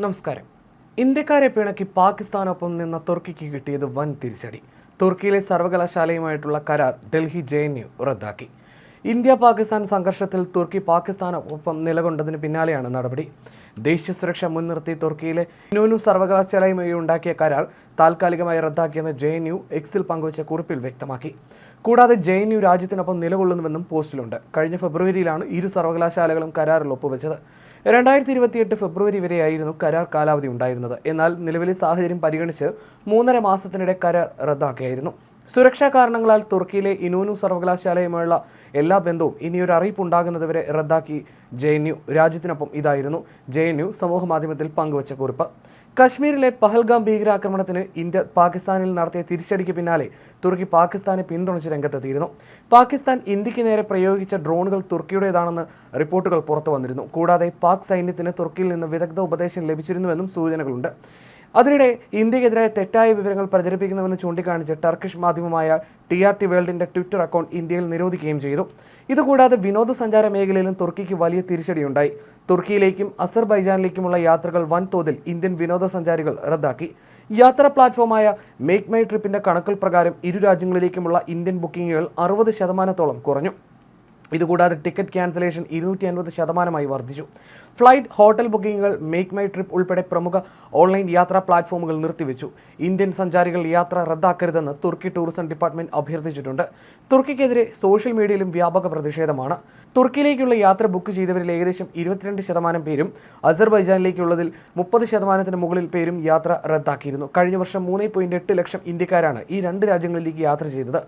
നമസ്കാരം. ഇന്ത്യക്കാരെ പിണക്കി പാകിസ്ഥാനൊപ്പം നിന്ന തുർക്കിക്ക് കിട്ടിയത് വൻ തിരിച്ചടി. തുർക്കിയിലെ സർവകലാശാലയുമായിട്ടുള്ള കരാർ ഡൽഹി JNU റദ്ദാക്കി. ഇന്ത്യ പാകിസ്ഥാൻ സംഘർഷത്തിൽ തുർക്കി പാകിസ്ഥാനൊപ്പം നിലകൊണ്ടതിന് പിന്നാലെയാണ് നടപടി. ദേശീയ സുരക്ഷ മുൻനിർത്തി തുർക്കിയിലെ ഇനോനു സർവകലാശാലയുമായി ഉണ്ടാക്കിയ കരാർ താൽക്കാലികമായി റദ്ദാക്കിയെന്ന് JNU എക്സിൽ പങ്കുവച്ച കുറിപ്പിൽ വ്യക്തമാക്കി. കൂടാതെ JNU രാജ്യത്തിനൊപ്പം നിലകൊള്ളുന്നുവെന്നും പോസ്റ്റിലുണ്ട്. കഴിഞ്ഞ ഫെബ്രുവരിയിലാണ് ഇരു സർവകലാശാലകളും കരാറിൽ ഒപ്പുവെച്ചത്. 2028 ഫെബ്രുവരി വരെയായിരുന്നു കരാർ കാലാവധി ഉണ്ടായിരുന്നത്. എന്നാൽ നിലവിലെ സാഹചര്യം പരിഗണിച്ച് 3.5 മാസത്തിനിടെ കരാർ റദ്ദാക്കിയായിരുന്നു. സുരക്ഷാ കാരണങ്ങളാൽ തുർക്കിയിലെ ഇനോനു സർവകലാശാലയുമായുള്ള എല്ലാ ബന്ധവും ഇനിയൊരു അറിയിപ്പ് ഉണ്ടാകുന്നതുവരെ റദ്ദാക്കി JNU. രാജ്യത്തിനൊപ്പം ഇതായിരുന്നു JNU സമൂഹമാധ്യമത്തിൽ പങ്കുവച്ച കുറിപ്പ്. കശ്മീരിലെ പഹൽഗാം ഭീകരാക്രമണത്തിന് ഇന്ത്യ പാകിസ്ഥാനിൽ നടത്തിയ തിരിച്ചടിക്ക് പിന്നാലെ തുർക്കി പാകിസ്ഥാനെ പിന്തുണച്ച് രംഗത്തെത്തിയിരുന്നു. പാകിസ്ഥാൻ ഇന്ത്യക്ക് നേരെ പ്രയോഗിച്ച ഡ്രോണുകൾ തുർക്കിയുടേതാണെന്ന് റിപ്പോർട്ടുകൾ പുറത്തു വന്നിരുന്നു. കൂടാതെ പാക് സൈന്യത്തിന് തുർക്കിയിൽ നിന്ന് വിദഗ്ധ ഉപദേശം ലഭിച്ചിരുന്നുവെന്നും സൂചനകളുണ്ട്. അതിനിടെ ഇന്ത്യക്കെതിരായ തെറ്റായ വിവരങ്ങൾ പ്രചരിപ്പിക്കുന്നുവെന്ന് ചൂണ്ടിക്കാണിച്ച് ടർക്കിഷ് മാധ്യമമായ TRT വേൾഡിന്റെ ട്വിറ്റർ അക്കൗണ്ട് ഇന്ത്യയിൽ നിരോധിക്കുകയും ചെയ്തു. ഇതുകൂടാതെ വിനോദസഞ്ചാര മേഖലയിലും തുർക്കിക്ക് വലിയ തിരിച്ചടിയുണ്ടായി. തുർക്കിയിലേക്കും അസർബൈജാനിലേക്കുമുള്ള യാത്രകൾ വൻതോതിൽ ഇന്ത്യൻ വിനോദസഞ്ചാരികൾ റദ്ദാക്കി. യാത്രാ പ്ലാറ്റ്ഫോമായ മേക്ക് മൈ ട്രിപ്പിന്റെ കണക്കുകൾ പ്രകാരം ഇരു രാജ്യങ്ങളിലേക്കുമുള്ള ഇന്ത്യൻ ബുക്കിംഗുകൾ 60% കുറഞ്ഞു. ഇതുകൂടാതെ ടിക്കറ്റ് ക്യാൻസലേഷൻ 250% വർദ്ധിച്ചു. ഫ്ലൈറ്റ്, ഹോട്ടൽ ബുക്കിംഗുകൾ, മേക്ക് മൈ ട്രിപ്പ് ഉൾപ്പെടെ പ്രമുഖ ഓൺലൈൻ യാത്രാ പ്ലാറ്റ്ഫോമുകൾ നിർത്തിവെച്ചു. ഇന്ത്യൻ സഞ്ചാരികൾ യാത്ര റദ്ദാക്കരുതെന്ന് തുർക്കി ടൂറിസം ഡിപ്പാർട്ട്മെന്റ് അഭ്യർത്ഥിച്ചിട്ടുണ്ട്. തുർക്കിക്കെതിരെ സോഷ്യൽ മീഡിയയിലും വ്യാപക പ്രതിഷേധമാണ്. തുർക്കിയിലേക്കുള്ള യാത്ര ബുക്ക് ചെയ്തവരിൽ ഏകദേശം 22% പേരും അസർബൈജാനിലേക്കുള്ളതിൽ 30% മുകളിൽ പേരും യാത്ര റദ്ദാക്കിയിരുന്നു. കഴിഞ്ഞ വർഷം 3.8 ലക്ഷം ഇന്ത്യക്കാരാണ് ഈ രണ്ട് രാജ്യങ്ങളിലേക്ക് യാത്ര ചെയ്തത്.